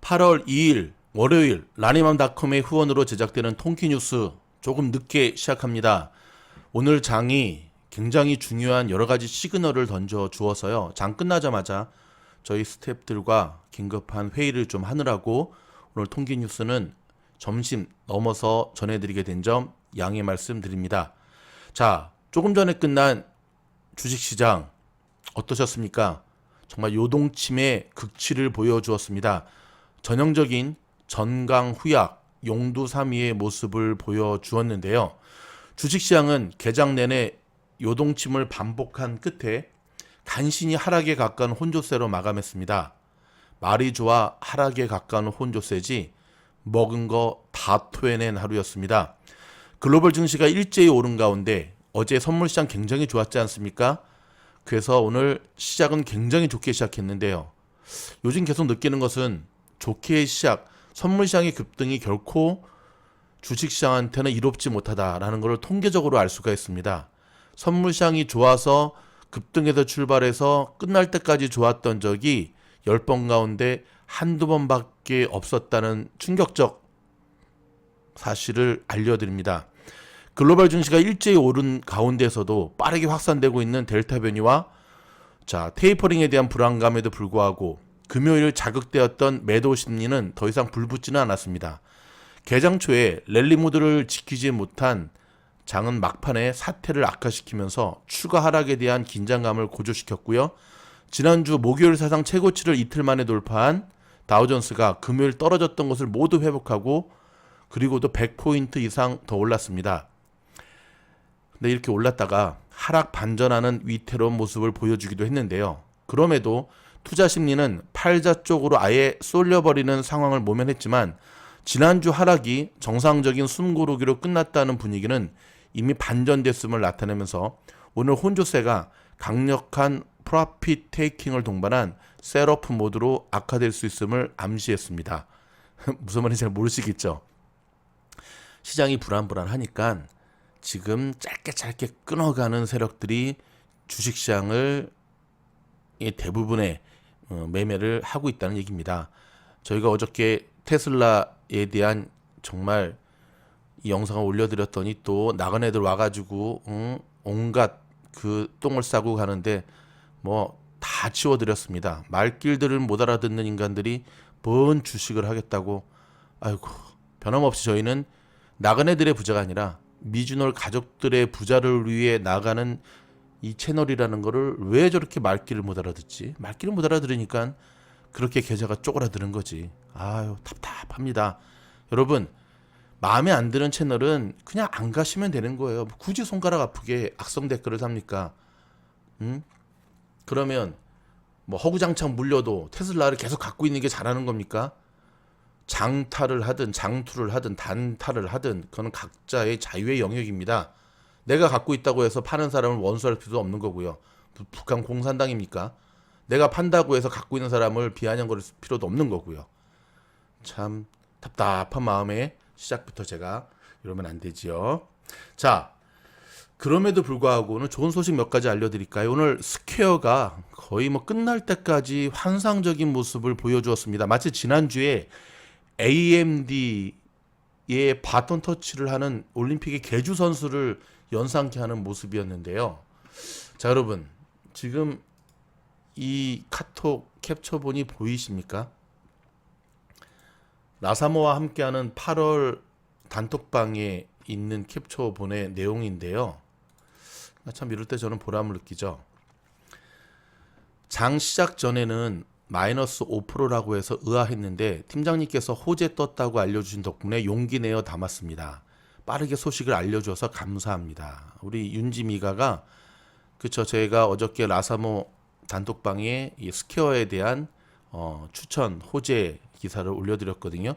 8월 2일 월요일 라니맘닷컴의 후원으로 제작되는 통키뉴스 조금 늦게 시작합니다. 오늘 장이 굉장히 중요한 여러 가지 시그널을 던져 주어서요. 장 끝나자마자 저희 스태프들과 긴급한 회의를 좀 하느라고 오늘 통키뉴스는 점심 넘어서 전해드리게 된 점 양해 말씀드립니다. 자, 조금 전에 끝난 주식시장 어떠셨습니까? 정말 요동침의 극치를 보여주었습니다. 전형적인 전강후약, 용두사미의 모습을 보여주었는데요. 주식시장은 개장 내내 요동침을 반복한 끝에 간신히 하락에 가까운 혼조세로 마감했습니다. 말이 좋아 하락에 가까운 혼조세지 먹은 거 다 토해낸 하루였습니다. 글로벌 증시가 일제히 오른 가운데 어제 선물시장 굉장히 좋았지 않습니까? 그래서 오늘 시작은 굉장히 좋게 시작했는데요. 요즘 계속 느끼는 것은 좋게 시작, 선물시장의 급등이 결코 주식시장한테는 이롭지 못하다라는 것을 통계적으로 알 수가 있습니다. 선물시장이 좋아서 급등에서 출발해서 끝날 때까지 좋았던 적이 10번 가운데 한두 번밖에 없었다는 충격적 사실을 알려드립니다. 글로벌 증시가 일제히 오른 가운데서도 빠르게 확산되고 있는 델타 변이와 테이퍼링에 대한 불안감에도 불구하고 금요일 자극되었던 매도 심리는 더 이상 불붙지는 않았습니다. 개장 초에 랠리 모드를 지키지 못한 장은 막판에 사태를 악화시키면서 추가 하락에 대한 긴장감을 고조시켰고요. 지난주 목요일 사상 최고치를 이틀 만에 돌파한 다우존스가 금요일 떨어졌던 것을 모두 회복하고 그리고도 100포인트 이상 더 올랐습니다. 근데 이렇게 올랐다가 하락 반전하는 위태로운 모습을 보여주기도 했는데요. 그럼에도 투자 심리는 팔자 쪽으로 아예 쏠려버리는 상황을 모면했지만 지난주 하락이 정상적인 숨고르기로 끝났다는 분위기는 이미 반전됐음을 나타내면서 오늘 혼조세가 강력한 프로핏 테이킹을 동반한 셋오프 모드로 악화될 수 있음을 암시했습니다. 무슨 말인지 잘 모르시겠죠? 시장이 불안하니까 지금 짧게 끊어가는 세력들이 주식시장을 대부분의 매매를 하고 있다는 얘기입니다. 저희가 어저께 테슬라에 대한 정말 이 영상을 올려드렸더니 또 나간 애들 와가지고 온갖 그 똥을 싸고 가는데 뭐 다 치워드렸습니다. 말귀들을 못 알아듣는 인간들이 뭔 주식을 하겠다고. 아이고, 변함없이 저희는 나간 애들의 부자가 아니라 미주널 가족들의 부자를 위해 나가는 이 채널이라는 거를 왜 저렇게 말귀를 못 알아듣지? 말귀를 못 알아들으니까 그렇게 계좌가 쪼그라드는 거지. 아유, 답답합니다. 여러분, 마음에 안 드는 채널은 그냥 안 가시면 되는 거예요. 굳이 손가락 아프게 악성 댓글을 삽니까? 그러면 뭐 허구장창 물려도 테슬라를 계속 갖고 있는 게 잘하는 겁니까? 장타를 하든 장투를 하든 단타를 하든 그건 각자의 자유의 영역입니다. 내가 갖고 있다고 해서 파는 사람을 원수할 필요도 없는 거고요. 북한 공산당입니까? 내가 판다고 해서 갖고 있는 사람을 비아냥거릴 필요도 없는 거고요. 참 답답한 마음에 시작부터 제가 이러면 안 되지요. 자, 그럼에도 불구하고는 좋은 소식 몇 가지 알려드릴까요? 오늘 스퀘어가 거의 뭐 끝날 때까지 환상적인 모습을 보여주었습니다. 마치 지난주에 AMD의 바톤 터치를 하는 올림픽의 계주 선수를 연상케 하는 모습이었는데요. 자, 여러분, 지금 이 카톡 캡처본이 보이십니까? 라사모와 함께하는 8월 단톡방에 있는 캡처본의 내용인데요. 참 이럴 때 저는 보람을 느끼죠. 장 시작 전에는 마이너스 5%라고 해서 의아했는데 팀장님께서 호재 떴다고 알려주신 덕분에 용기 내어 담았습니다. 빠르게 소식을 알려줘서 감사합니다. 우리 윤지미가가 그쵸, 제가 어저께 라사모 단톡방에 이 스퀘어에 대한 추천 호재 기사를 올려드렸거든요.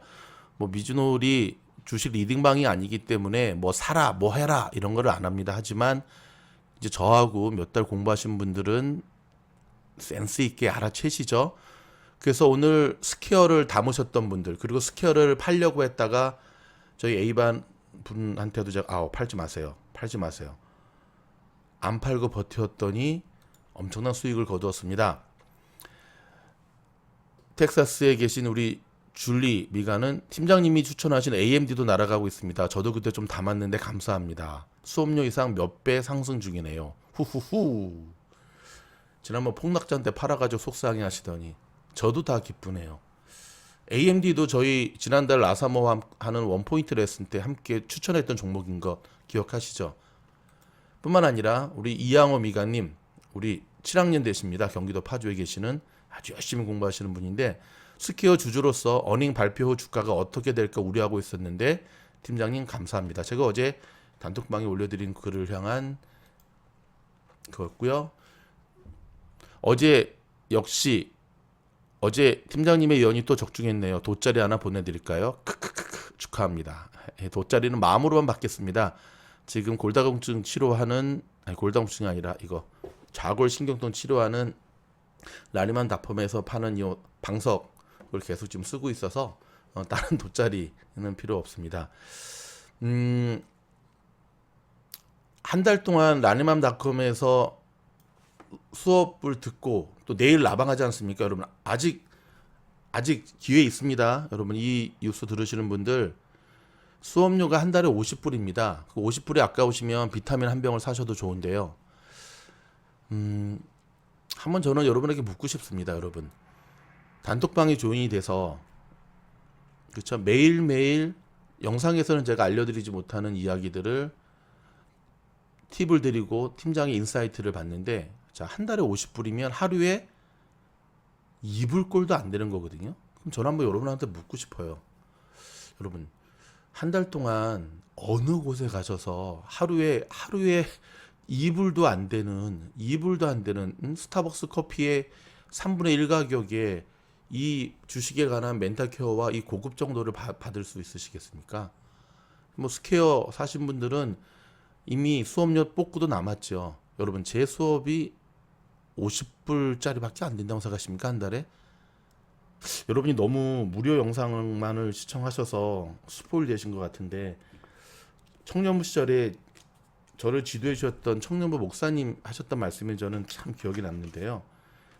뭐 미주놀이 주식 리딩방이 아니기 때문에 뭐 사라 뭐 해라 이런 거를 안 합니다. 하지만 이제 저하고 몇 달 공부하신 분들은 센스 있게 알아채시죠. 그래서 오늘 스퀘어를 담으셨던 분들, 그리고 스퀘어를 팔려고 했다가 저희 A반 분한테도 제가 팔지 마세요. 안 팔고 버텼더니 엄청난 수익을 거두었습니다. 텍사스에 계신 우리 줄리 미가는 팀장님이 추천하신 AMD도 날아가고 있습니다. 저도 그때 좀 담았는데 감사합니다. 수업료 이상 몇 배 상승 중이네요. 후후후. 지난번 폭락전 때 팔아가지고 속상해 하시더니 저도 다 기쁘네요. AMD도 저희 지난달 라사모와 하는 원포인트 레슨 때 함께 추천했던 종목인 거 기억하시죠? 뿐만 아니라 우리 이양호 미가님, 우리 7학년 되십니다. 경기도 파주에 계시는 아주 열심히 공부하시는 분인데 스퀘어 주주로서 어닝 발표 후 주가가 어떻게 될까 우려하고 있었는데 팀장님 감사합니다. 제가 어제 단톡방에 올려드린 글을 향한 그거였고요. 어제 역시 어제 팀장님의 연이 또 적중했네요. 돗자리 하나 보내드릴까요? 크크크크 축하합니다. 돗자리는 마음으로만 받겠습니다. 지금 골다공증 치료하는 골다공증이 아니라 이거 좌골신경통 치료하는 라니만 닷컴에서 파는 이 방석을 계속 지금 쓰고 있어서 다른 돗자리는 필요 없습니다. 한 달 동안 라니맘닷컴에서 수업을 듣고 또 내일 라방하지 않습니까? 여러분 아직 기회 있습니다. 여러분 이 뉴스 들으시는 분들 수업료가 한 달에 50불입니다. 그 50불이 아까우시면 비타민 한 병을 사셔도 좋은데요. 한번 저는 여러분에게 묻고 싶습니다. 여러분 단톡방이 조인이 돼서 그렇죠? 매일매일 영상에서는 제가 알려드리지 못하는 이야기들을 팁을 드리고 팀장의 인사이트를 받는데 자, 한 달에 50불이면 하루에 2불 꼴도 안 되는 거거든요. 그럼 저는 한번 여러분한테 묻고 싶어요. 여러분 한 달 동안 어느 곳에 가셔서 하루에 2불도 안 되는 스타벅스 커피의 3분의 1 가격에 이 주식에 관한 멘탈 케어와 이 고급 정도를 받을 수 있으시겠습니까? 뭐 스퀘어 사신 분들은 이미 수업료 뽑고도 남았죠. 여러분 제 수업이 50불짜리밖에 안 된다고 생각하십니까? 한 달에? 여러분이 너무 무료 영상만을 시청하셔서 스포일 되신 것 같은데 청년부 시절에 저를 지도해 주셨던 청년부 목사님 하셨던 말씀이 저는 참 기억이 남는데요.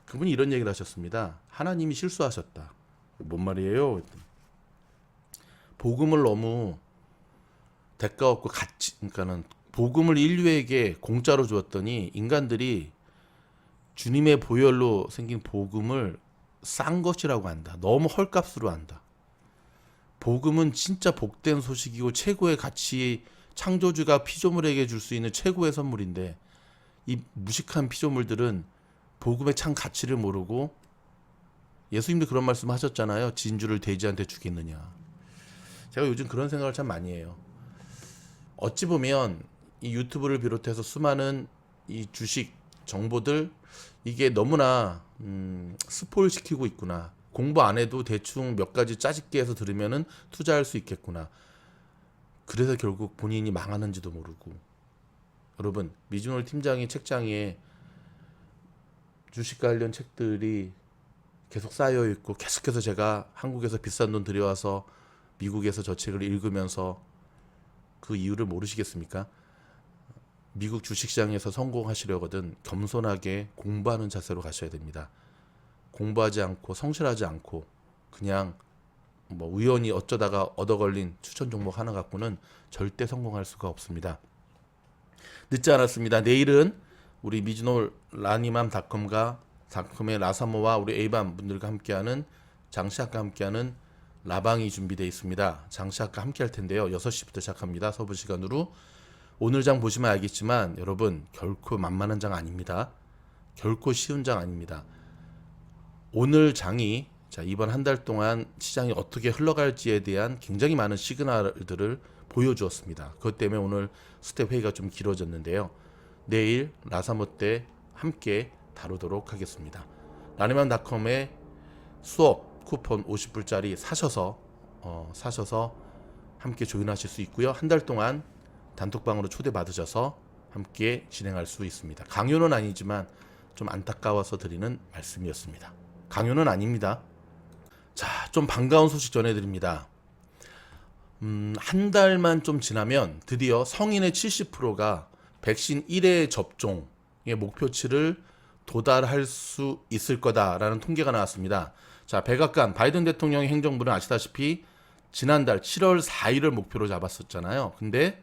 그분이 이런 얘기를 하셨습니다. 하나님이 실수하셨다. 뭔 말이에요? 복음을 너무 대가 없고 그러니까는 복음을 인류에게 공짜로 주었더니 인간들이 주님의 보혈로 생긴 복음을 싼 것이라고 한다. 너무 헐값으로 한다. 복음은 진짜 복된 소식이고 최고의 가치, 창조주가 피조물에게 줄 수 있는 최고의 선물인데 이 무식한 피조물들은 복음의 참 가치를 모르고 예수님도 그런 말씀 하셨잖아요. 진주를 돼지한테 주겠느냐. 제가 요즘 그런 생각을 참 많이 해요. 어찌 보면 이 유튜브를 비롯해서 수많은 이 주식 정보들 이게 너무나 스포일 시키고 있구나. 공부 안 해도 대충 몇 가지 짜집기 해서 들으면은 투자할 수 있겠구나. 그래서 결국 본인이 망하는지도 모르고. 여러분 미준홀 팀장의 책장에 주식 관련 책들이 계속 쌓여 있고 계속해서 제가 한국에서 비싼 돈 들여와서 미국에서 저 책을 읽으면서 그 이유를 모르시겠습니까? 미국 주식시장에서 성공하시려거든 겸손하게 공부하는 자세로 가셔야 됩니다. 공부하지 않고 성실하지 않고 그냥 뭐 우연히 어쩌다가 얻어 걸린 추천 종목 하나 갖고는 절대 성공할 수가 없습니다. 늦지 않았습니다. 내일은 우리 미즈놀 라니맘닷컴과 닷컴의 라사모와 우리 에이밤 분들과 함께하는 장시학과 함께하는 라방이 준비되어 있습니다. 장시학과 함께할 텐데요. 6시부터 시작합니다. 서부 시간으로. 오늘 장 보시면 알겠지만 여러분 결코 만만한 장 아닙니다. 결코 쉬운 장 아닙니다. 오늘 장이 자 이번 한 달 동안 시장이 어떻게 흘러갈지에 대한 굉장히 많은 시그널들을 보여주었습니다. 그것 때문에 오늘 스텝 회의가 좀 길어졌는데요. 내일 라사모 때 함께 다루도록 하겠습니다. 라니맘닷컴의 수업 쿠폰 50불짜리 사셔서 함께 조인하실 수 있고요. 한 달 동안 단톡방으로 초대받으셔서 함께 진행할 수 있습니다. 강요는 아니지만 좀 안타까워서 드리는 말씀이었습니다. 강요는 아닙니다. 자, 좀 반가운 소식 전해드립니다. 한 달만 좀 지나면 드디어 성인의 70%가 백신 1회 접종의 목표치를 도달할 수 있을 거다라는 통계가 나왔습니다. 자, 백악관 바이든 대통령의 행정부는 아시다시피 지난달 7월 4일을 목표로 잡았었잖아요. 근데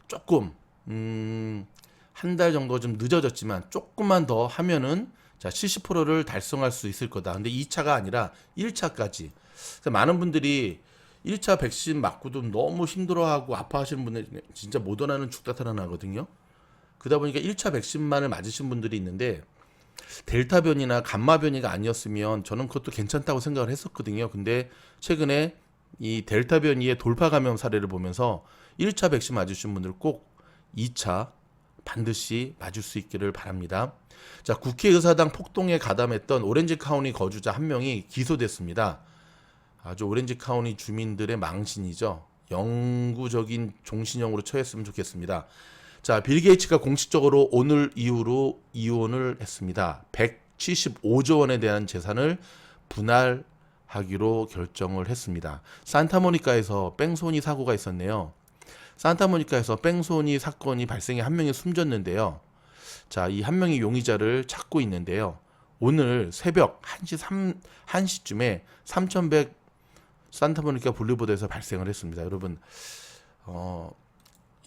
조금 한 달 정도 좀 늦어졌지만 조금만 더 하면은 자, 70%를 달성할 수 있을 거다. 근데 2차가 아니라 1차까지. 많은 분들이 1차 백신 맞고도 너무 힘들어하고 아파하시는 분들 진짜 모더나는 죽다 살아나거든요. 그러다 보니까 1차 백신만을 맞으신 분들이 있는데 델타 변이나 감마 변이가 아니었으면 저는 그것도 괜찮다고 생각을 했었거든요. 근데 최근에 이 델타 변이의 돌파 감염 사례를 보면서 1차 백신 맞으신 분들 꼭 2차 반드시 맞을 수 있기를 바랍니다. 자, 국회의사당 폭동에 가담했던 오렌지 카운티 거주자 한 명이 기소됐습니다. 아주 오렌지 카운티 주민들의 망신이죠. 영구적인 종신형으로 처했으면 좋겠습니다. 자, 빌 게이츠가 공식적으로 오늘 이후로 이혼을 했습니다. 175조 원에 대한 재산을 분할하기로 결정을 했습니다. 산타모니카에서 뺑소니 사고가 있었네요. 산타모니카에서 뺑소니 사건이 발생해 한 명이 숨졌는데요. 자, 이 한 명의 용의자를 찾고 있는데요. 오늘 새벽 1시쯤에 3100 산타모니카 블루보드에서 발생을 했습니다. 여러분,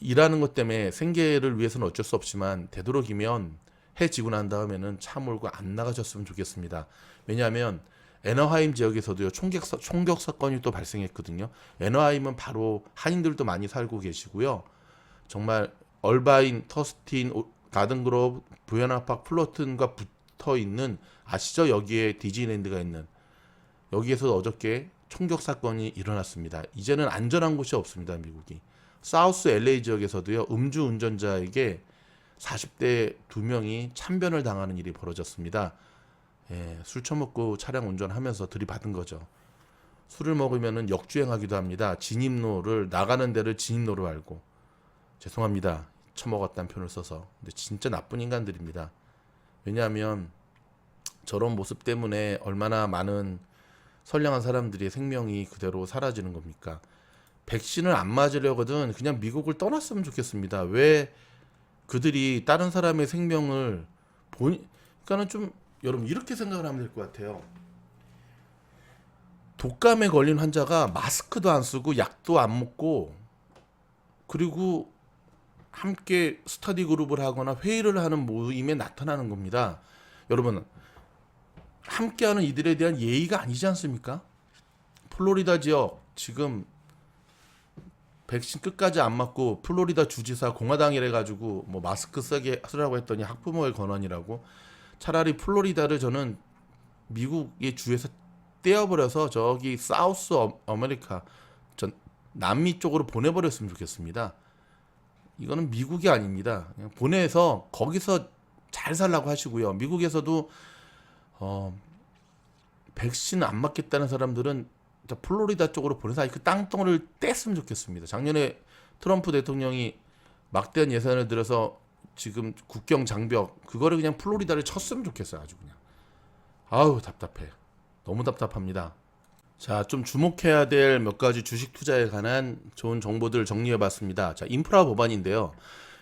일하는 것 때문에 생계를 위해서는 어쩔 수 없지만 되도록이면 해지고 난 다음에는 차 몰고 안 나가셨으면 좋겠습니다. 왜냐하면 애너하임 지역에서도요 총격 사건이 또 발생했거든요. 애너하임은 바로 한인들도 많이 살고 계시고요. 정말 얼바인, 터스틴, 가든그로브, 부에나파크, 플로튼과 붙어 있는 아시죠? 여기에 디즈니랜드가 있는 여기에서 어저께 총격 사건이 일어났습니다. 이제는 안전한 곳이 없습니다. 미국이. 사우스 LA 지역에서도요 음주 운전자에게 40대 2명이 참변을 당하는 일이 벌어졌습니다. 예, 술 처먹고 차량 운전하면서 들이받은 거죠. 술을 먹으면 역주행하기도 합니다. 진입로를 나가는 데를 진입로로 알고. 죄송합니다. 처먹었다는 표현을 써서. 근데 진짜 나쁜 인간들입니다. 왜냐하면 저런 모습 때문에 얼마나 많은 선량한 사람들의 생명이 그대로 사라지는 겁니까? 백신을 안 맞으려거든 그냥 미국을 떠났으면 좋겠습니다. 왜 그들이 다른 사람의 생명을 그러니까는 좀 여러분 이렇게 생각을 하면 될 것 같아요. 독감에 걸린 환자가 마스크도 안 쓰고 약도 안 먹고 그리고 함께 스터디 그룹을 하거나 회의를 하는 모임에 나타나는 겁니다. 여러분 함께하는 이들에 대한 예의가 아니지 않습니까? 플로리다 지역 지금 백신 끝까지 안 맞고 플로리다 주지사 공화당이래 가지고 뭐 마스크 쓰라고 했더니 학부모의 권한이라고. 차라리 플로리다를 저는 미국의 주에서 떼어버려서 저기 사우스 아메리카 전 남미 쪽으로 보내버렸으면 좋겠습니다. 이거는 미국이 아닙니다. 그냥 보내서 거기서 잘 살라고 하시고요. 미국에서도 백신 안 맞겠다는 사람들은 플로리다 쪽으로 보내서 그 땅덩어리를 뗐으면 좋겠습니다. 작년에 트럼프 대통령이 막대한 예산을 들여서 지금 국경 장벽 그거를 그냥 플로리다를 쳤으면 좋겠어요. 아주 그냥. 아우 답답해. 너무 답답합니다. 자, 좀 주목해야 될 몇 가지 주식 투자에 관한 좋은 정보들 정리해봤습니다. 자, 인프라 법안인데요.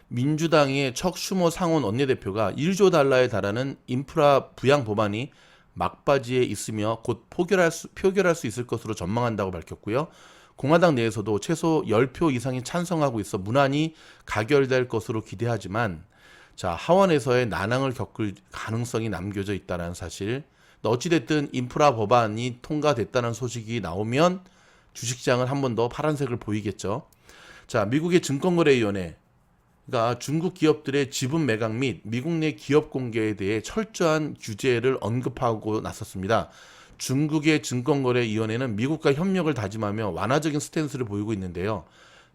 민주당의 척 슈머 상원 원내대표가 1조 달러에 달하는 인프라 부양 법안이 막바지에 있으며 곧 표결할 수 있을 것으로 전망한다고 밝혔고요. 공화당 내에서도 최소 10표 이상이 찬성하고 있어 무난히 가결될 것으로 기대하지만 자, 하원에서의 난항을 겪을 가능성이 남겨져 있다는 사실. 어찌됐든 인프라 법안이 통과됐다는 소식이 나오면 주식시장은 한 번 더 파란색을 보이겠죠. 자, 미국의 증권거래위원회 그러니까 중국 기업들의 지분 매각 및 미국 내 기업 공개에 대해 철저한 규제를 언급하고 나섰습니다. 중국의 증권거래위원회는 미국과 협력을 다짐하며 완화적인 스탠스를 보이고 있는데요.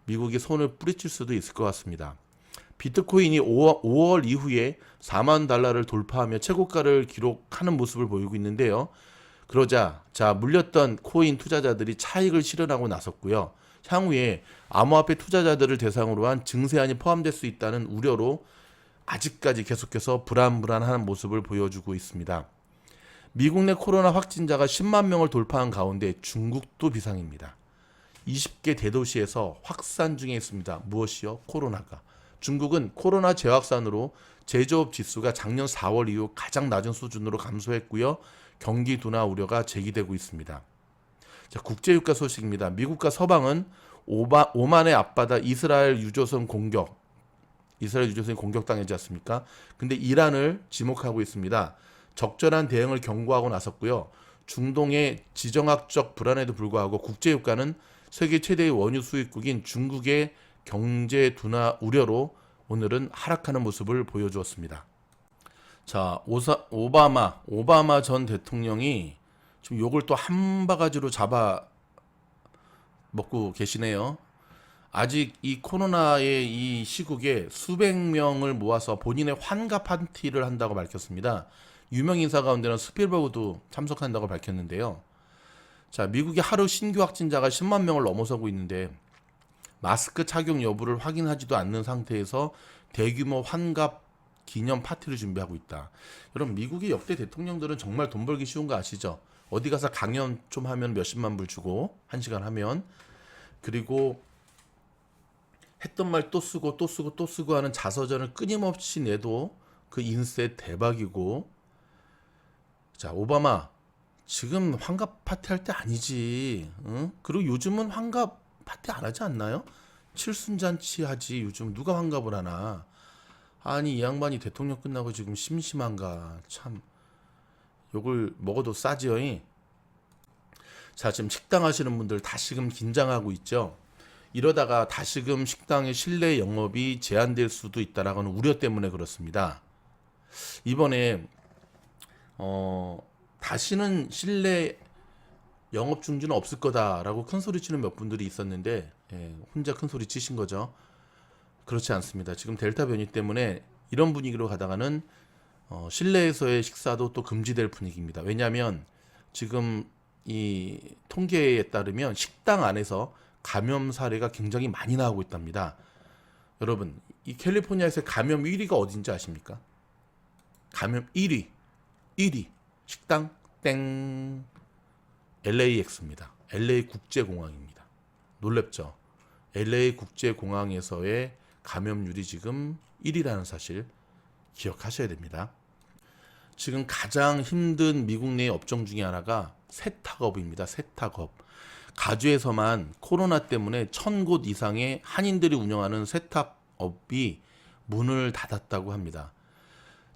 미국이 손을 뿌리칠 수도 있을 것 같습니다. 비트코인이 5월 이후에 4만 달러를 돌파하며 최고가를 기록하는 모습을 보이고 있는데요. 그러자 물렸던 코인 투자자들이 차익을 실현하고 나섰고요. 향후에 암호화폐 투자자들을 대상으로 한 증세안이 포함될 수 있다는 우려로 아직까지 계속해서 불안한 모습을 보여주고 있습니다. 미국 내 코로나 확진자가 10만 명을 돌파한 가운데 중국도 비상입니다. 20개 대도시에서 확산 중에 있습니다. 무엇이요? 코로나가. 중국은 코로나 재확산으로 제조업 지수가 작년 4월 이후 가장 낮은 수준으로 감소했고요. 경기 둔화 우려가 제기되고 있습니다. 자, 국제유가 소식입니다. 미국과 서방은 오만의 앞바다 이스라엘 유조선 이스라엘 유조선이 공격당하지 않습니까? 근데 이란을 지목하고 있습니다. 적절한 대응을 경고하고 나섰고요. 중동의 지정학적 불안에도 불구하고 국제유가는 세계 최대의 원유 수입국인 중국의 경제 둔화 우려로 오늘은 하락하는 모습을 보여주었습니다. 자, 오바마 전 대통령이 지금 요걸 또 한 바가지로 잡아 먹고 계시네요. 아직 이 코로나의 이 시국에 수백 명을 모아서 본인의 환갑 파티를 한다고 밝혔습니다. 유명 인사 가운데는 스필버그도 참석한다고 밝혔는데요. 자, 미국의 하루 신규 확진자가 10만 명을 넘어서고 있는데 마스크 착용 여부를 확인하지도 않는 상태에서 대규모 환갑 기념 파티를 준비하고 있다. 여러분, 미국의 역대 대통령들은 정말 돈 벌기 쉬운 거 아시죠? 어디 가서 강연 좀 하면 몇십만 불 주고 1시간 하면, 그리고 했던 말 또 쓰고 또 쓰고 또 쓰고 하는 자서전을 끊임없이 내도 그 인세 대박이고. 자, 오바마 지금 환갑 파티 할 때 아니지. 응? 그리고 요즘은 환갑 파티 안 하지 않나요? 칠순잔치 하지. 요즘 누가 환갑을 하나. 아니, 이 양반이 대통령 끝나고 지금 심심한가. 참 욕을 먹어도 싸지요. 자, 지금 식당 하시는 분들 다시금 긴장하고 있죠. 이러다가 다시금 식당의 실내 영업이 제한될 수도 있다라는 우려 때문에 그렇습니다. 이번에 다시는 실내 영업 중지는 없을 거다라고 큰 소리 치는 몇 분들이 있었는데, 혼자 큰 소리 치신 거죠. 그렇지 않습니다. 지금 델타 변이 때문에 이런 분위기로 가다가는 실내에서의 식사도 또 금지될 분위기입니다. 왜냐하면 지금 이 통계에 따르면 식당 안에서 감염 사례가 굉장히 많이 나오고 있답니다. 여러분, 이 캘리포니아에서 감염 1위가 어딘지 아십니까? 감염 1위 식당 땡, LAX입니다. LA 국제공항입니다. 놀랍죠? LA 국제공항에서의 감염률이 지금 1위라는 사실 기억하셔야 됩니다. 지금 가장 힘든 미국 내 업종 중에 하나가 세탁업입니다. 세탁업. 가주에서만 코로나 때문에 1,000곳 이상의 한인들이 운영하는 세탁업이 문을 닫았다고 합니다.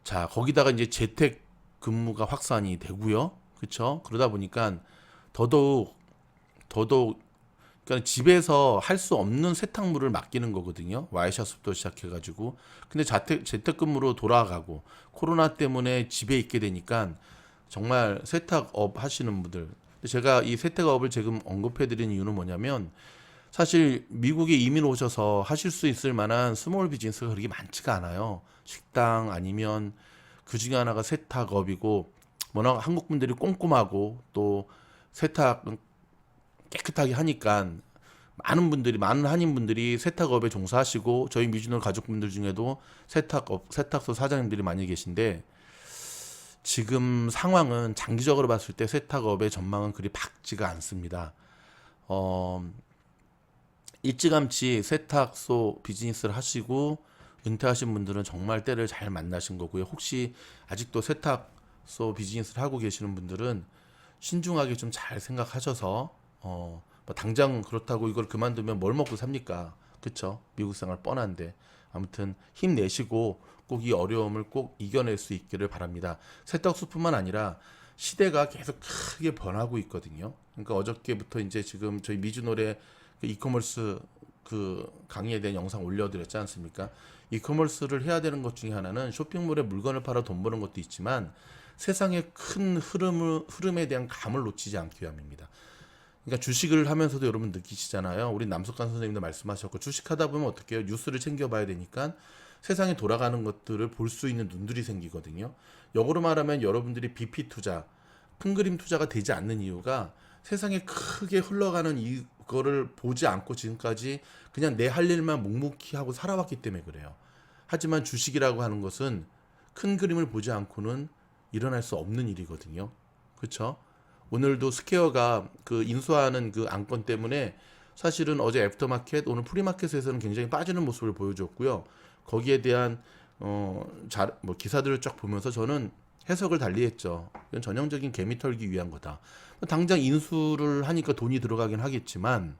자, 거기다가 이제 재택 근무가 확산이 되고요. 그렇죠? 그러다 보니까 더더욱 그러니까 집에서 할 수 없는 세탁물을 맡기는 거거든요. 와이셔츠부터 시작해가지고. 근데 재택근무로 돌아가고 코로나 때문에 집에 있게 되니까 정말 세탁업 하시는 분들. 제가 이 세탁업을 지금 언급해드린 이유는 뭐냐면, 사실 미국에 이민 오셔서 하실 수 있을 만한 스몰 비즈니스가 그렇게 많지가 않아요. 식당 아니면 그 중에 하나가 세탁업이고, 워낙 한국 분들이 꼼꼼하고 또 세탁 깨끗하게 하니까 많은 한인분들이 세탁업에 종사하시고, 저희 미주노 가족분들 중에도 세탁소 사장님들이 많이 계신데, 지금 상황은 장기적으로 봤을 때 세탁업의 전망은 그리 밝지가 않습니다. 일찌감치 세탁소 비즈니스를 하시고 은퇴하신 분들은 정말 때를 잘 만나신 거고요. 혹시 아직도 세탁소 비즈니스를 하고 계시는 분들은 신중하게 좀 잘 생각하셔서 뭐 당장 그렇다고 이걸 그만두면 뭘 먹고 삽니까? 그쵸? 미국 생활 뻔한데. 아무튼 힘내시고 꼭 이 어려움을 꼭 이겨낼 수 있기를 바랍니다. 세탁소뿐만 아니라 시대가 계속 크게 변하고 있거든요. 그러니까 어저께부터 이제 지금 저희 미주노래 그 이커머스 그 강의에 대한 영상 올려드렸지 않습니까? 이커머스를 해야 되는 것 중에 하나는 쇼핑몰에 물건을 팔아 돈 버는 것도 있지만 세상의 큰 흐름에 대한 감을 놓치지 않기 위함입니다. 그러니까 주식을 하면서도 여러분 느끼시잖아요. 우리 남석관 선생님도 말씀하셨고, 주식하다 보면 어떻게 해요? 뉴스를 챙겨봐야 되니까 세상에 돌아가는 것들을 볼 수 있는 눈들이 생기거든요. 역으로 말하면 여러분들이 BP 투자, 큰 그림 투자가 되지 않는 이유가 세상에 크게 흘러가는 이거를 보지 않고 지금까지 그냥 내 할 일만 묵묵히 하고 살아왔기 때문에 그래요. 하지만 주식이라고 하는 것은 큰 그림을 보지 않고는 일어날 수 없는 일이거든요. 그렇죠? 오늘도 스퀘어가 그 인수하는 그 안건 때문에 사실은 어제 애프터마켓, 오늘 프리마켓에서는 굉장히 빠지는 모습을 보여줬고요. 거기에 대한 기사들을 쫙 보면서 저는 해석을 달리했죠. 이건 전형적인 개미 털기 위한 거다. 당장 인수를 하니까 돈이 들어가긴 하겠지만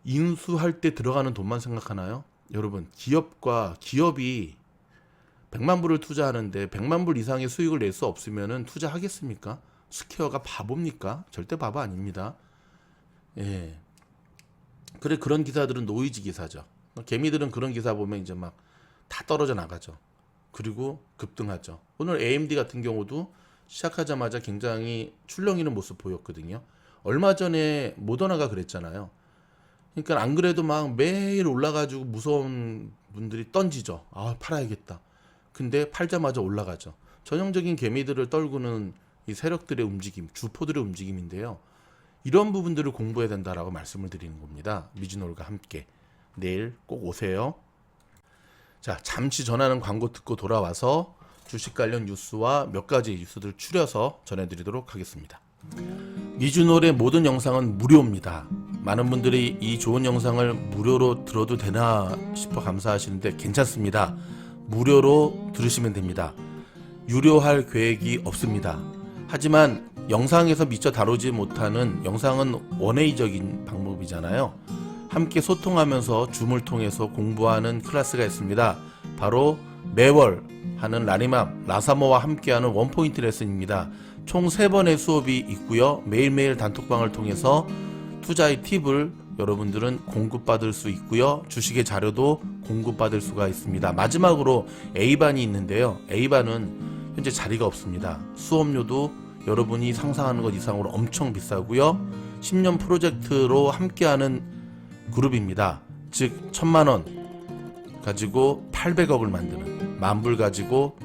인수할 때 들어가는 돈만 생각하나요? 여러분, 기업이 100만 불을 투자하는데 100만 불 이상의 수익을 낼 수 없으면은 투자하겠습니까? 스퀘어가 바보입니까? 절대 바보 아닙니다. 예. 그래, 그런 기사들은 노이즈 기사죠. 개미들은 그런 기사 보면 이제 막 다 떨어져 나가죠. 그리고 급등하죠. 오늘 AMD 같은 경우도 시작하자마자 굉장히 출렁이는 모습 보였거든요. 얼마 전에 모더나가 그랬잖아요. 그러니까 안 그래도 막 매일 올라가지고 무서운 분들이 던지죠. 아, 팔아야겠다. 근데 팔자마자 올라가죠. 전형적인 개미들을 떨구는 이 세력들의 움직임, 주포들의 움직임인데요. 이런 부분들을 공부해야 된다라고 말씀을 드리는 겁니다. 미즈놀과 함께. 내일 꼭 오세요. 자, 잠시 전하는 광고 듣고 돌아와서 주식 관련 뉴스와 몇 가지 뉴스들 추려서 전해드리도록 하겠습니다. 미즈놀의 모든 영상은 무료입니다. 많은 분들이 이 좋은 영상을 무료로 들어도 되나 싶어 감사하시는데 괜찮습니다. 무료로 들으시면 됩니다. 유료할 계획이 없습니다. 하지만 영상에서 미처 다루지 못하는 영상은 원웨이적인 방법이잖아요. 함께 소통하면서 줌을 통해서 공부하는 클래스가 있습니다. 바로 매월 하는 라니맘, 라사모와 함께하는 원포인트 레슨입니다. 총 3번의 수업이 있고요. 매일매일 단톡방을 통해서 투자의 팁을 여러분들은 공급받을 수 있고요. 주식의 자료도 공급받을 수가 있습니다. 마지막으로 A반이 있는데요. A반은 현재 자리가 없습니다. 수업료도 여러분이 상상하는 것 이상으로 엄청 비싸고요. 10년 프로젝트로 함께하는 그룹입니다. 즉 1000만원 가지고 800억을 만드는, 만불 가지고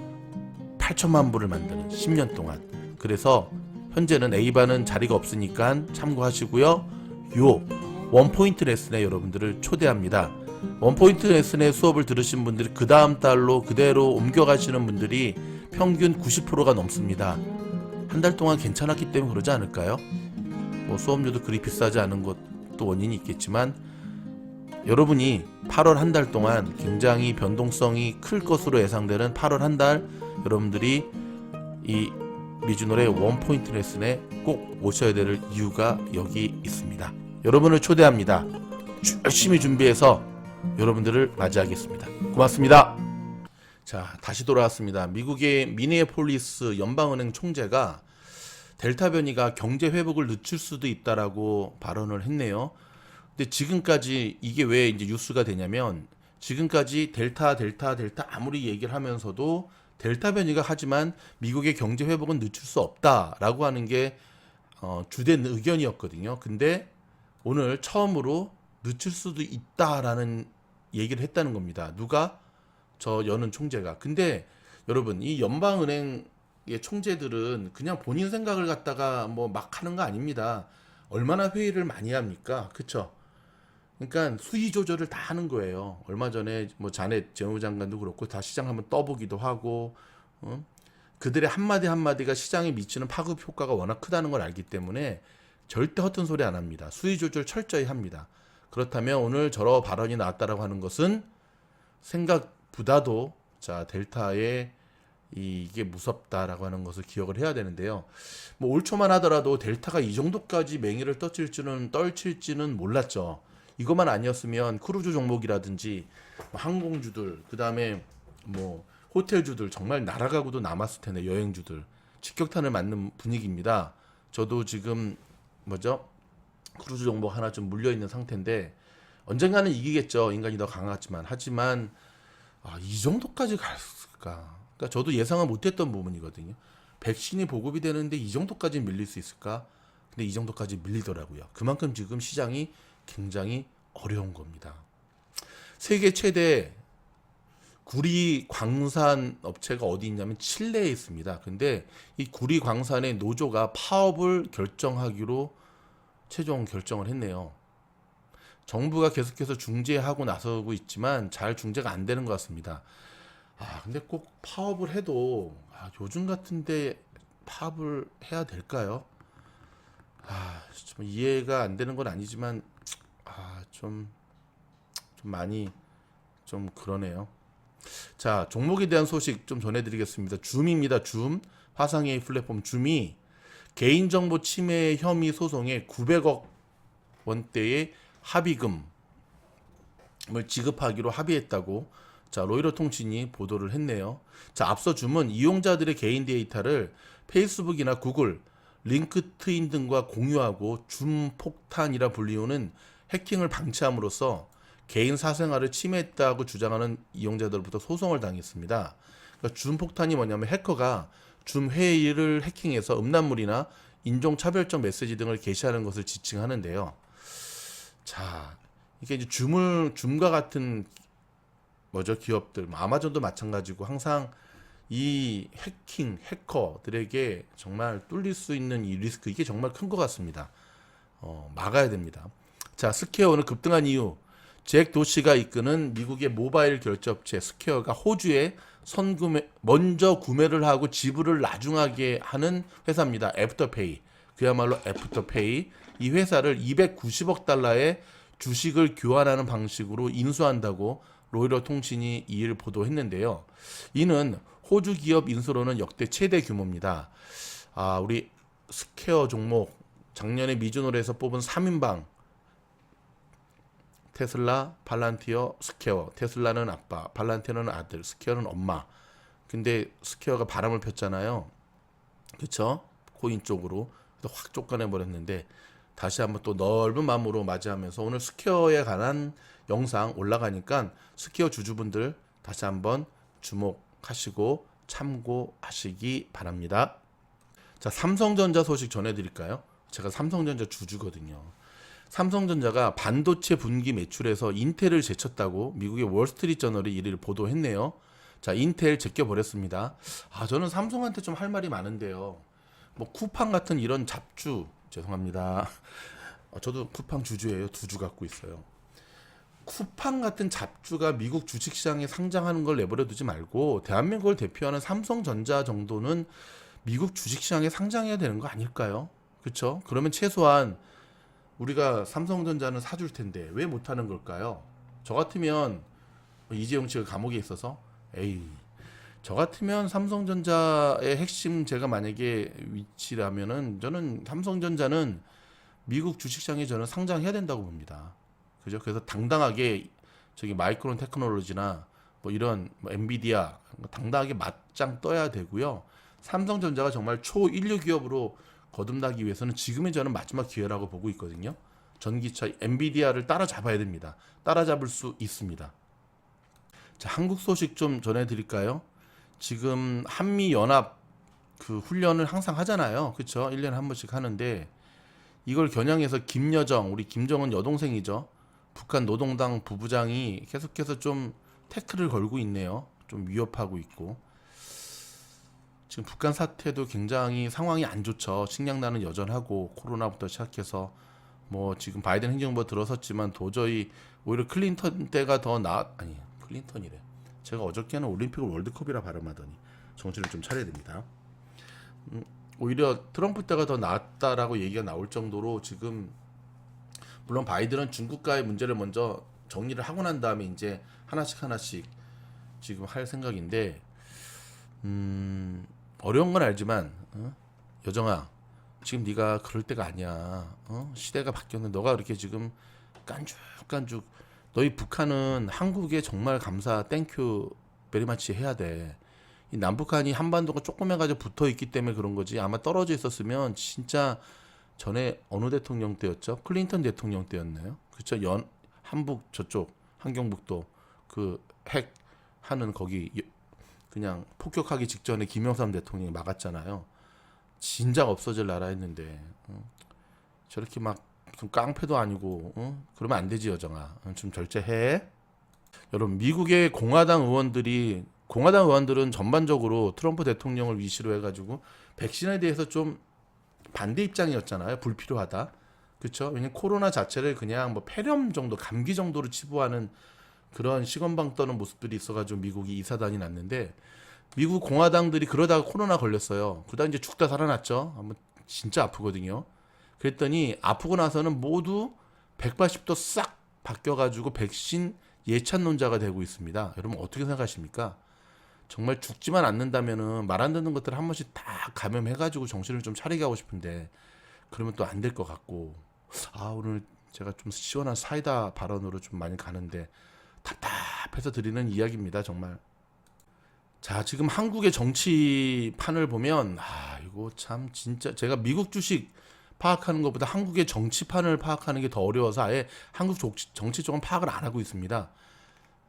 8천만 불을 만드는 10년 동안. 그래서 현재는 A반은 자리가 없으니까 참고하시고요. 요 원포인트 레슨에 여러분들을 초대합니다. 원포인트 레슨의 수업을 들으신 분들이 그 다음 달로 그대로 옮겨가시는 분들이 평균 90%가 넘습니다. 한 달 동안 괜찮았기 때문에 그러지 않을까요? 뭐 수업료도 그리 비싸지 않은 것도 원인이 있겠지만 여러분이 8월 한 달 동안 굉장히 변동성이 클 것으로 예상되는 8월 한 달 여러분들이 이 미즈놀의 원포인트 레슨에 꼭 오셔야 될 이유가 여기 있습니다. 여러분을 초대합니다. 열심히 준비해서 여러분들을 맞이하겠습니다. 고맙습니다. 자, 다시 돌아왔습니다. 미국의 미네폴리스 연방은행 총재가 델타 변이가 경제 회복을 늦출 수도 있다라고 발언을 했네요. 근데 지금까지 이게 왜 이제 뉴스가 되냐면 지금까지 델타 아무리 얘기를 하면서도 델타 변이가 하지만 미국의 경제 회복은 늦출 수 없다라고 하는 게 주된 의견이었거든요. 근데 오늘 처음으로 늦출 수도 있다라는 얘기를 했다는 겁니다. 누가? 저 여는 총재가. 근데 여러분, 이 연방은행의 총재들은 그냥 본인 생각을 갖다가 뭐 막 하는 거 아닙니다. 얼마나 회의를 많이 합니까? 그쵸? 그러니까 수위 조절을 다 하는 거예요. 얼마 전에 뭐 자넷 재무장관도 그렇고 다 시장 한번 떠보기도 하고, 그들의 한마디 한마디가 시장에 미치는 파급 효과가 워낙 크다는 걸 알기 때문에 절대 허튼 소리 안 합니다. 수위 조절 철저히 합니다. 그렇다면 오늘 저러 발언이 나왔다라고 하는 것은 생각보다도 자 델타의 이게 무섭다라고 하는 것을 기억을 해야 되는데요. 뭐 올 초만 하더라도 델타가 이 정도까지 맹위를 떨칠지는 몰랐죠. 이것만 아니었으면 크루즈 종목이라든지 항공주들, 그 다음에 뭐 호텔주들 정말 날아가고도 남았을 텐데 여행주들 직격탄을 맞는 분위기입니다. 저도 지금 크루즈 종목 하나 좀 물려 있는 상태인데 언젠가는 이기겠죠. 인간이 더 강하지만 하지만 이 정도까지 갈까? 그러니까 저도 예상을 못했던 부분이거든요. 백신이 보급이 되는데 이 정도까지 밀릴 수 있을까? 근데 이 정도까지 밀리더라고요. 그만큼 지금 시장이 굉장히 어려운 겁니다. 세계 최대 구리 광산 업체가 어디 있냐면 칠레에 있습니다. 근데 이 구리 광산의 노조가 파업을 결정하기로 최종 결정을 했네요. 정부가 계속해서 중재하고 나서고 있지만 잘 중재가 안 되는 것 같습니다. 근데 꼭 파업을 해도 요즘 같은데 파업을 해야 될까요? 좀 이해가 안 되는 건 아니지만 좀 많이 좀 그러네요. 자, 종목에 대한 소식 좀 전해드리겠습니다. 줌입니다. 줌. 화상회의 플랫폼 줌이 개인정보 침해 혐의 소송에 900억 원대의 합의금을 지급하기로 합의했다고 자, 로이터 통신이 보도를 했네요. 자, 앞서 줌은 이용자들의 개인 데이터를 페이스북이나 구글, 링크트인 등과 공유하고 줌 폭탄이라 불리우는 해킹을 방치함으로써 개인 사생활을 침해했다고 주장하는 이용자들로부터 소송을 당했습니다. 그러니까 줌 폭탄이 뭐냐면 해커가 줌 회의를 해킹해서 음란물이나 인종차별적 메시지 등을 게시하는 것을 지칭하는데요. 자, 이게 이제 줌과 같은 기업들, 아마존도 마찬가지고 항상 이 해커들에게 정말 뚫릴 수 있는 이 리스크, 이게 정말 큰 것 같습니다. 막아야 됩니다. 자, 스퀘어는 급등한 이유. 잭 도시가 이끄는 미국의 모바일 결제업체 스퀘어가 호주에 먼저 구매를 하고 지불을 나중하게 하는 회사입니다. 애프터페이. 그야말로 애프터페이. 이 회사를 290억 달러의 주식을 교환하는 방식으로 인수한다고 로이터 통신이 이 일을 보도했는데요. 이는 호주 기업 인수로는 역대 최대 규모입니다. 우리 스퀘어 종목 작년에 미주노래에서 뽑은 3인방 테슬라, 팔란티어, 스퀘어. 테슬라는 아빠, 팔란티어는 아들, 스퀘어는 엄마. 근데 스퀘어가 바람을 폈잖아요. 그쵸? 코인 쪽으로. 그래서 확 쫓겨내 버렸는데 다시 한번 또 넓은 마음으로 맞이하면서 오늘 스퀘어에 관한 영상 올라가니까 스퀘어 주주분들 다시 한번 주목하시고 참고하시기 바랍니다. 자, 삼성전자 소식 전해드릴까요? 제가 삼성전자 주주거든요. 삼성전자가 반도체 분기 매출에서 인텔을 제쳤다고 미국의 월스트리트저널이 이를 보도했네요. 자, 인텔 제껴버렸습니다. 저는 삼성한테 좀 할 말이 많은데요. 뭐 쿠팡 같은 이런 잡주, 죄송합니다. 저도 쿠팡 주주예요. 2주 갖고 있어요. 쿠팡 같은 잡주가 미국 주식시장에 상장하는 걸 내버려 두지 말고 대한민국을 대표하는 삼성전자 정도는 미국 주식시장에 상장해야 되는 거 아닐까요? 그렇죠? 그러면 최소한 우리가 삼성전자는 사줄 텐데 왜 못하는 걸까요? 저 같으면 이재용 씨가 감옥에 있어서 저 같으면 삼성전자의 핵심 제가 만약에 위치라면은 저는 삼성전자는 미국 주식시장에 저는 상장해야 된다고 봅니다. 그죠? 그래서 당당하게 저기 마이크론 테크놀로지나 뭐 이런 엔비디아 당당하게 맞짱 떠야 되고요. 삼성전자가 정말 초인류 기업으로 거듭나기 위해서는 지금이 저는 마지막 기회라고 보고 있거든요. 전기차 엔비디아를 따라잡아야 됩니다. 따라잡을 수 있습니다. 자, 한국 소식 좀 전해드릴까요? 지금 한미연합 그 훈련을 항상 하잖아요. 그렇죠? 1년에 한 번씩 하는데 이걸 겨냥해서 김여정, 우리 김정은 여동생이죠. 북한 노동당 부부장이 계속해서 좀 태클을 걸고 있네요. 좀 위협하고 있고. 지금 북한 사태도 굉장히 상황이 안 좋죠. 식량난은 여전하고 코로나부터 시작해서 뭐 지금 바이든 행정부가 들어섰지만 도저히 오히려 클린턴 때가 더 아니 클린턴이래. 제가 어저께는 올림픽을 월드컵이라 발음하더니 정신을 좀 차려야 됩니다. 오히려 트럼프 때가 더 나았다라고 얘기가 나올 정도로 지금 물론 바이든은 중국과의 문제를 먼저 정리를 하고 난 다음에 이제 하나씩 지금 할 생각인데 어려운 건 알지만 여정아 지금 네가 그럴 때가 아니야. 시대가 바뀌었는데 너가 그렇게 지금 깐죽깐죽 너희 북한은 한국에 정말 감사 땡큐 베리마치 해야 돼. 이 남북한이 한반도가 조그매가지고 붙어 있기 때문에 그런 거지. 아마 떨어져 있었으면 진짜 전에 어느 대통령 때였죠? 클린턴 대통령 때였나요? 그렇죠? 한북 저쪽 한경북도 그 핵 하는 거기 그냥 폭격하기 직전에 김영삼 대통령이 막았잖아요. 진작 없어질 나라였는데 저렇게 막 무슨 깡패도 아니고 그러면 안 되지 여정아. 좀 절제해. 여러분 미국의 공화당 의원들은 전반적으로 트럼프 대통령을 위시로 해가지고 백신에 대해서 좀 반대 입장이었잖아요. 불필요하다. 그렇죠? 왜냐면 코로나 자체를 그냥 뭐 폐렴 정도, 감기 정도로 치부하는 그런 시건방 떠는 모습들이 있어가지고 미국이 이사단이 났는데 미국 공화당들이 그러다가 코로나 걸렸어요. 그러다 이제 죽다 살아났죠. 한번 진짜 아프거든요. 그랬더니 아프고 나서는 모두 180도 싹 바뀌어가지고 백신 예찬론자가 되고 있습니다. 여러분 어떻게 생각하십니까? 정말 죽지만 않는다면은 말 안 듣는 것들을 한 번씩 다 감염해가지고 정신을 좀 차리게 하고 싶은데 그러면 또 안 될 것 같고 오늘 제가 좀 시원한 사이다 발언으로 좀 많이 가는데 답답해서 드리는 이야기입니다. 정말. 자, 지금 한국의 정치판을 보면 이거 참 진짜 제가 미국 주식 파악하는 것보다 한국의 정치판을 파악하는 게 더 어려워서 아예 한국 정치 쪽은 파악을 안 하고 있습니다.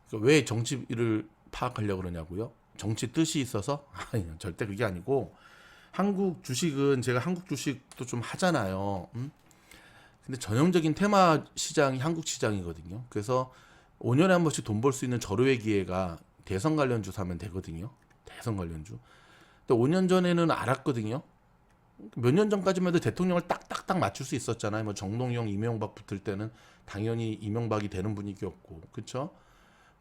그러니까 왜 정치를 파악하려고 그러냐고요? 정치 뜻이 있어서? 아니, 절대 그게 아니고 한국 주식은 제가 한국 주식도 좀 하잖아요. 근데 전형적인 테마 시장이 한국 시장이거든요. 그래서 5년에 한 번씩 돈 벌 수 있는 절호의 기회가 대선 관련주 사면 되거든요. 대선 관련주. 근데 5년 전에는 알았거든요. 몇 년 전까지만 해도 대통령을 딱딱딱 맞출 수 있었잖아요. 뭐 정동영, 이명박 붙을 때는 당연히 이명박이 되는 분위기였고, 그렇죠?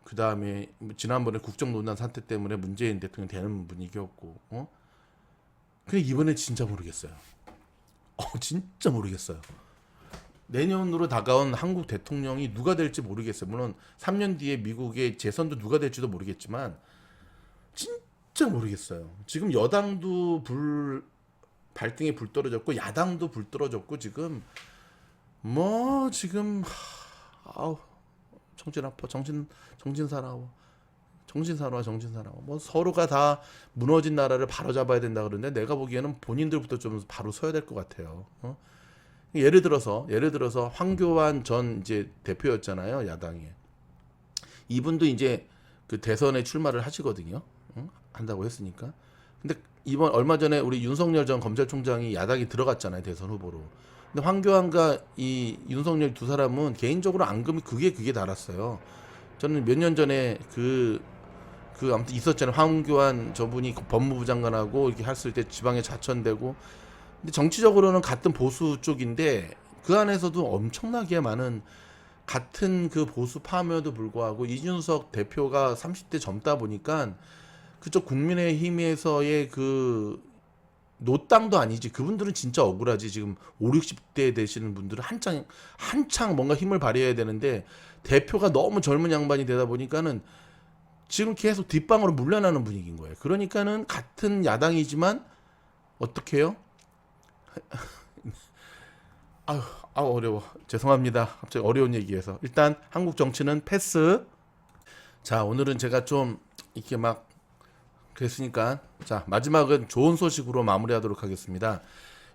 그 다음에 지난번에 국정농단 사태 때문에 문재인 대통령 되는 분위기였고, 근데 이번에 진짜 모르겠어요. 진짜 모르겠어요. 내년으로 다가온 한국 대통령이 누가 될지 모르겠어요. 물론 3년 뒤에 미국의 재선도 누가 될지도 모르겠지만 진짜 모르겠어요. 지금 여당도 발등에 불 떨어졌고 야당도 불 떨어졌고 지금 지금 정신 아파 정신 사나워 서로가 다 무너진 나라를 바로 잡아야 된다 그러는데 내가 보기에는 본인들부터 좀 바로 서야 될 것 같아요. 예를 들어서 황교안 전 이제 대표였잖아요, 야당에. 이분도 이제 그 대선에 출마를 하시거든요. 한다고 했으니까. 근데 이번 얼마 전에 우리 윤석열 전 검찰총장이 야당이 들어갔잖아요, 대선 후보로. 근데 황교안과 이 윤석열 두 사람은 개인적으로 앙금이 그게 달았어요. 저는 몇 년 전에 아무튼 있었잖아요. 황교안 저분이 법무부 장관하고 이렇게 했을 때 지방에 자천되고. 근데 정치적으로는 같은 보수 쪽인데 그 안에서도 엄청나게 많은 같은 그 보수파임에도 불구하고 이준석 대표가 30대 젊다 보니까 그쪽 국민의힘에서의 그 노땅도 아니지. 그분들은 진짜 억울하지. 지금 5, 60대 되시는 분들은 한창 뭔가 힘을 발휘해야 되는데 대표가 너무 젊은 양반이 되다 보니까는 지금 계속 뒷방으로 물러나는 분위기인 거예요. 그러니까는 같은 야당이지만 어떻게 해요? 어려워. 죄송합니다. 갑자기 어려운 얘기해서. 일단 한국 정치는 패스. 자, 오늘은 제가 좀 이렇게 막 그랬으니까 자, 마지막은 좋은 소식으로 마무리하도록 하겠습니다.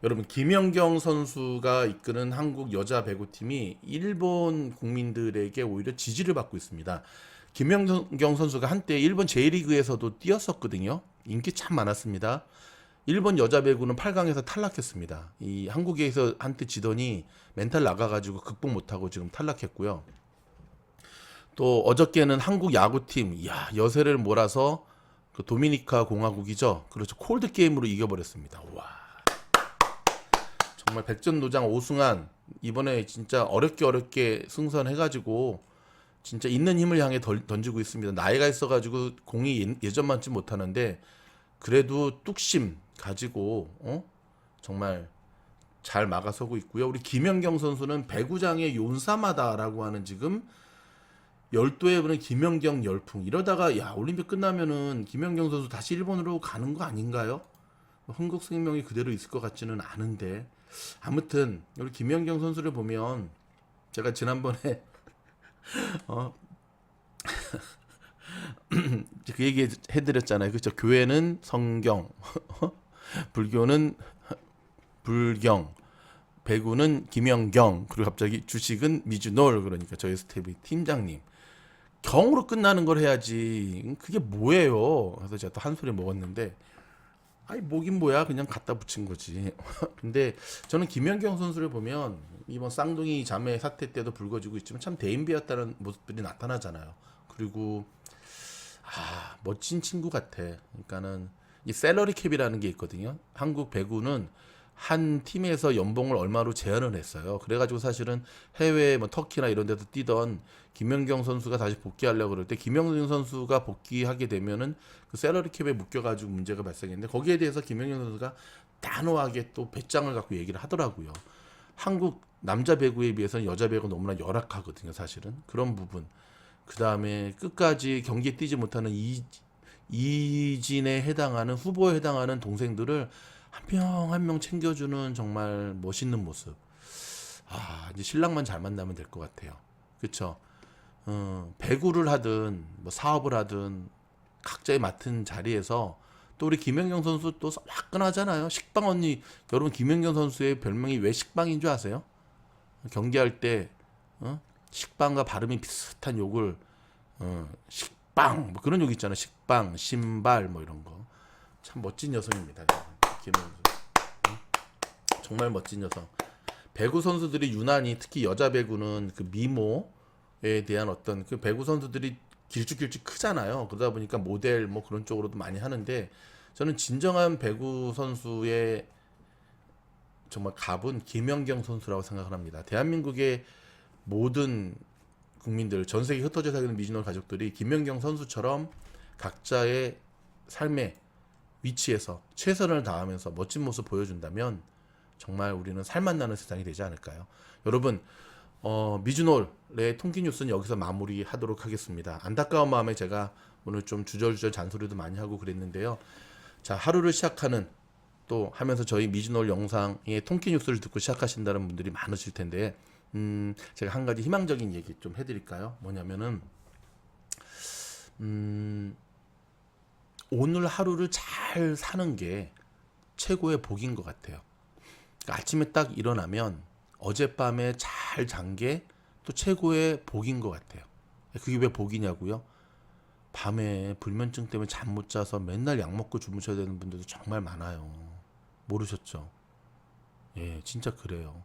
여러분, 김연경 선수가 이끄는 한국 여자 배구팀이 일본 국민들에게 오히려 지지를 받고 있습니다. 김연경 선수가 한때 일본 J리그에서도 뛰었었거든요. 인기 참 많았습니다. 일본 여자 배구는 8강에서 탈락했습니다. 이 한국에서 한때 지더니 멘탈 나가가지고 극복 못하고 지금 탈락했고요. 또 어저께는 한국 야구팀 여세를 몰아서 그 도미니카 공화국이죠. 그렇죠. 콜드 게임으로 이겨버렸습니다. 와, 정말 백전노장 오승환 이번에 진짜 어렵게 승선해가지고 진짜 있는 힘을 향해 던지고 있습니다. 나이가 있어가지고 공이 예전만치 못하는데 그래도 뚝심 가지고 정말 잘 막아서고 있고요. 우리 김연경 선수는 배구장의 윤사마다라고 하는 지금 열도에 보는 김연경 열풍. 이러다가 올림픽 끝나면은 김연경 선수 다시 일본으로 가는 거 아닌가요? 흥국생명이 그대로 있을 것 같지는 않은데 아무튼 우리 김연경 선수를 보면 제가 지난번에 그 얘기 해드렸잖아요. 그렇죠? 교회는 성경, 불교는 불경, 배구는 김연경, 그리고 갑자기 주식은 미주놀. 그러니까 저희 스텝이 팀장님 경으로 끝나는 걸 해야지. 그게 뭐예요? 그래서 제가 또 한 소리 먹었는데 뭐긴 뭐야, 그냥 갖다 붙인 거지. 근데 저는 김연경 선수를 보면 이번 쌍둥이 자매 사태 때도 불거지고 있지만 참 대인배였다는 모습들이 나타나잖아요. 그리고 멋진 친구 같아. 그러니까는 이 셀러리 캡이라는 게 있거든요. 한국 배구는 한 팀에서 연봉을 얼마로 제한을 했어요. 그래가지고 사실은 해외 터키나 이런 데도 뛰던 김연경 선수가 다시 복귀하려고 그럴 때 김연경 선수가 복귀하게 되면은 그 셀러리 캡에 묶여가지고 문제가 발생했는데 거기에 대해서 김연경 선수가 단호하게 또 배짱을 갖고 얘기를 하더라고요. 한국 남자 배구에 비해서는 여자 배구가 너무나 열악하거든요, 사실은. 그런 부분. 그 다음에 끝까지 경기에 뛰지 못하는 이진에 해당하는 후보에 해당하는 동생들을 한 명 한 명 챙겨주는 정말 멋있는 모습. 아, 이제 신랑만 잘 만나면 될 것 같아요. 그쵸? 배구를 하든 뭐 사업을 하든 각자의 맡은 자리에서 또 우리 김연경 선수 또 화끈하잖아요. 식빵 언니. 여러분 김연경 선수의 별명이 왜 식빵인 줄 아세요? 경기할 때 식빵과 발음이 비슷한 욕을 식빵 뭐 그런 욕 있잖아요. 식빵, 신발 뭐 이런 거. 참 멋진 여성입니다. 김연경 선수. 정말 멋진 여성. 배구 선수들이 유난히 특히 여자 배구는 그 미모에 대한 어떤 그 배구 선수들이 길쭉길쭉 크잖아요. 그러다 보니까 모델 뭐 그런 쪽으로도 많이 하는데 저는 진정한 배구 선수의 정말 갑은 김연경 선수라고 생각을 합니다. 대한민국의 모든 국민들, 전 세계 흩어져 살는 미즈노 가족들이 김연경 선수처럼 각자의 삶의 위치에서 최선을 다하면서 멋진 모습 보여준다면 정말 우리는 살맛나는 세상이 되지 않을까요? 여러분, 미즈놀의 통기 뉴스는 여기서 마무리하도록 하겠습니다. 안타까운 마음에 제가 오늘 좀 주절주절 잔소리도 많이 하고 그랬는데요. 자, 하루를 시작하는 또 하면서 저희 미즈놀 영상의 통기 뉴스를 듣고 시작하신다는 분들이 많으실 텐데, 제가 한 가지 희망적인 얘기 좀 해드릴까요? 뭐냐면은, 오늘 하루를 잘 사는 게 최고의 복인 것 같아요. 그러니까 아침에 딱 일어나면 어젯밤에 잘 잔 게 또 최고의 복인 것 같아요. 그게 왜 복이냐고요? 밤에 불면증 때문에 잠 못 자서 맨날 약 먹고 주무셔야 되는 분들도 정말 많아요. 모르셨죠? 예, 진짜 그래요.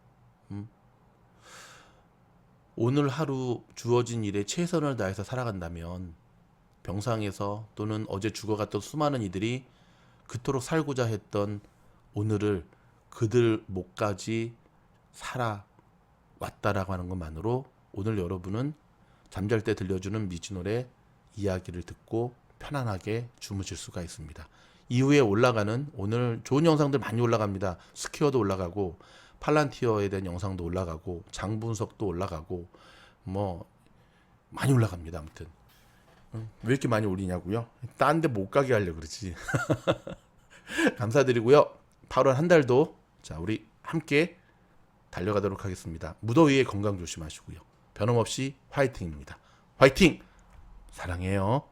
오늘 하루 주어진 일에 최선을 다해서 살아간다면 병상에서 또는 어제 죽어갔던 수많은 이들이 그토록 살고자 했던 오늘을 그들 목까지 살아왔다라고 하는 것만으로 오늘 여러분은 잠잘 때 들려주는 미즈노의 이야기를 듣고 편안하게 주무실 수가 있습니다. 이후에 올라가는 오늘 좋은 영상들 많이 올라갑니다. 스퀘어도 올라가고 팔란티어에 대한 영상도 올라가고 장분석도 올라가고 뭐 많이 올라갑니다. 아무튼 왜 이렇게 많이 올리냐고요? 딴 데 못 가게 하려고 그러지. 감사드리고요. 8월 한 달도 자 우리 함께 달려가도록 하겠습니다. 무더위에 건강 조심하시고요. 변함없이 화이팅입니다. 화이팅! 사랑해요.